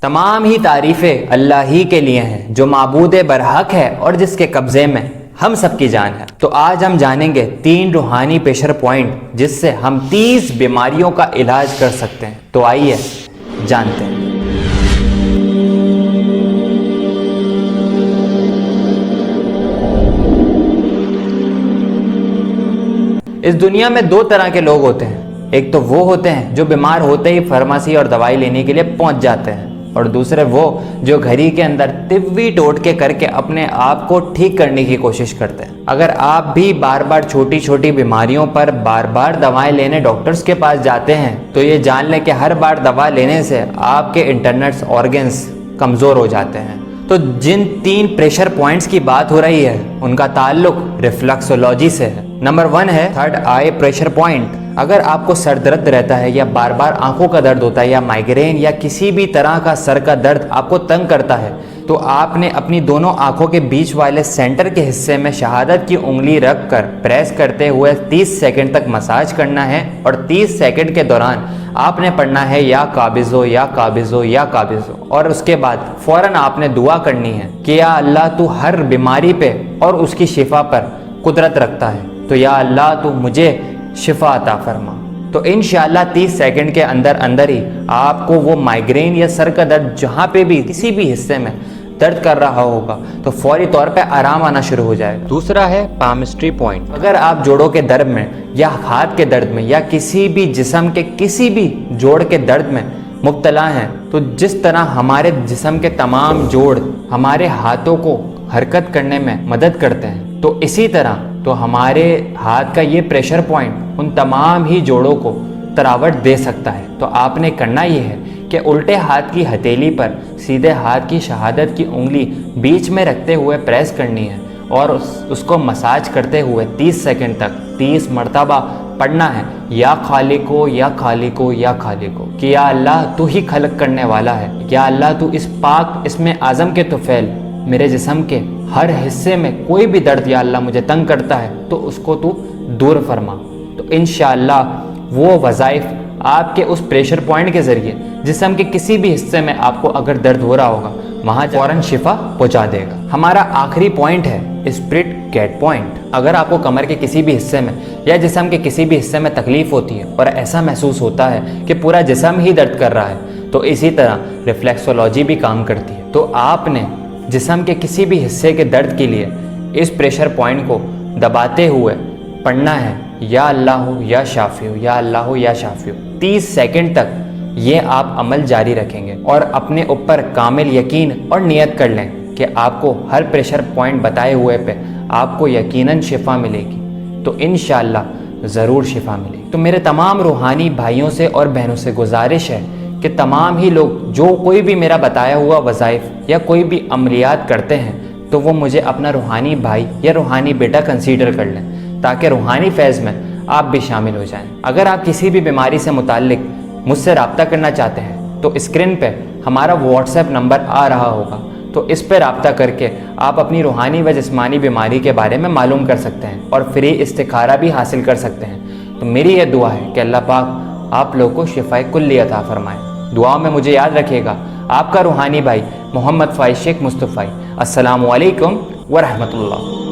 تمام ہی تعریفیں اللہ ہی کے لیے ہیں جو معبود برحق ہے اور جس کے قبضے میں ہم سب کی جان ہے۔ تو آج ہم جانیں گے 3 روحانی پریشر پوائنٹ جس سے ہم 30 بیماریوں کا علاج کر سکتے ہیں۔ تو آئیے جانتے ہیں۔ اس دنیا میں 2 طرح کے لوگ ہوتے ہیں، ایک تو وہ ہوتے ہیں جو بیمار ہوتے ہی فارمیسی اور دوائی لینے کے لیے پہنچ جاتے ہیں، اور دوسرے وہ جو گھر ہی کے اندر طبی ٹوٹکے کر کے اپنے آپ کو ٹھیک کرنے کی کوشش کرتے ہیں۔ اگر آپ بھی بار بار چھوٹی چھوٹی بیماریوں پر بار بار دوائیں لینے ڈاکٹرز کے پاس جاتے ہیں تو یہ جان لیں کہ ہر بار دوا لینے سے آپ کے انٹرنلز آرگنز کمزور ہو جاتے ہیں۔ تو جن 3 پریشر پوائنٹس کی بات ہو رہی ہے ان کا تعلق ریفلیکسولوجی سے ہے۔ نمبر 1 ہے تھرڈ آئی پریشر پوائنٹ۔ اگر آپ کو سر درد رہتا ہے یا بار بار آنکھوں کا درد ہوتا ہے یا مائگرین یا کسی بھی طرح کا سر کا درد آپ کو تنگ کرتا ہے تو آپ نے اپنی دونوں آنکھوں کے بیچ والے سینٹر کے حصے میں شہادت کی انگلی رکھ کر پریس کرتے ہوئے 30 سیکنڈ تک مساج کرنا ہے، اور 30 سیکنڈ کے دوران آپ نے پڑھنا ہے یا قابض ہو یا قابض ہو یا قابض ہو، اور اس کے بعد فوراً آپ نے دعا کرنی ہے کہ یا اللہ تو ہر بیماری پہ اور اس کی شفا پر قدرت رکھتا ہے، تو یا اللہ تو مجھے شفا عطا فرما۔ تو انشاءاللہ 30 سیکنڈ کے اندر ہی آپ کو وہ مائگرین یا سر کا درد جہاں پہ بھی کسی بھی حصے میں درد کر رہا ہوگا تو فوری طور پہ آرام آنا شروع ہو جائے گا۔ دوسرا ہے پامسٹری پوائنٹ۔ اگر آپ جوڑوں کے درد میں یا ہاتھ کے درد میں یا کسی بھی جسم کے کسی بھی جوڑ کے درد میں مبتلا ہیں تو جس طرح ہمارے جسم کے تمام جوڑ ہمارے ہاتھوں کو حرکت کرنے میں مدد کرتے ہیں، تو اسی طرح تو ہمارے ہاتھ کا یہ پریشر پوائنٹ ان تمام ہی جوڑوں کو تراوٹ دے سکتا ہے۔ تو آپ نے کرنا یہ ہے کہ الٹے ہاتھ کی ہتھیلی پر سیدھے ہاتھ کی شہادت کی انگلی بیچ میں رکھتے ہوئے پریس کرنی ہے، اور اس کو مساج کرتے ہوئے 30 سیکنڈ تک 30 مرتبہ پڑھنا ہے یا خالق ہو یا خالق ہو یا خالق ہو، کہ یا اللہ تو ہی خلق کرنے والا ہے، یا اللہ تو اس پاک اسم اعظم کے طفیل میرے جسم کے ہر حصے میں کوئی بھی درد یا اللہ مجھے تنگ کرتا ہے تو اس کو تو دور فرما۔ تو انشاءاللہ وہ وظائف آپ کے اس پریشر پوائنٹ کے ذریعے جسم کے کسی بھی حصے میں آپ کو اگر درد ہو رہا ہوگا وہاں فوراً شفا پہنچا دے گا۔ ہمارا آخری پوائنٹ ہے اسپرٹ گیٹ پوائنٹ۔ اگر آپ کو کمر کے کسی بھی حصے میں یا جسم کے کسی بھی حصے میں تکلیف ہوتی ہے اور ایسا محسوس ہوتا ہے کہ پورا جسم ہی درد کر رہا ہے تو اسی طرح ریفلیکسولوجی بھی کام کرتی ہے۔ تو آپ نے جسم کے کسی بھی حصے کے درد کے لیے اس پریشر پوائنٹ کو دباتے ہوئے پڑھنا ہے یا اللہ ہو یا شافی ہو یا اللہ ہو یا شافی ہو۔ 30 سیکنڈ تک یہ آپ عمل جاری رکھیں گے اور اپنے اوپر کامل یقین اور نیت کر لیں کہ آپ کو ہر پریشر پوائنٹ بتائے ہوئے پہ آپ کو یقیناً شفا ملے گی، تو انشاءاللہ ضرور شفا ملے گی۔ تو میرے تمام روحانی بھائیوں سے اور بہنوں سے گزارش ہے کہ تمام ہی لوگ جو کوئی بھی میرا بتایا ہوا وظائف یا کوئی بھی عملیات کرتے ہیں تو وہ مجھے اپنا روحانی بھائی یا روحانی بیٹا کنسیڈر کر لیں تاکہ روحانی فیض میں آپ بھی شامل ہو جائیں۔ اگر آپ کسی بھی بیماری سے متعلق مجھ سے رابطہ کرنا چاہتے ہیں تو اسکرین پہ ہمارا واٹس ایپ نمبر آ رہا ہوگا، تو اس پہ رابطہ کر کے آپ اپنی روحانی و جسمانی بیماری کے بارے میں معلوم کر سکتے ہیں اور فری استخارہ بھی حاصل کر سکتے ہیں۔ تو میری یہ دعا ہے کہ اللہ پاک آپ لوگوں کو شفائے کلی عطا فرمائے۔ دعاؤں میں مجھے یاد رکھیے گا۔ آپ کا روحانی بھائی محمد فائز شیخ مصطفی۔ السلام علیکم ورحمۃ اللہ۔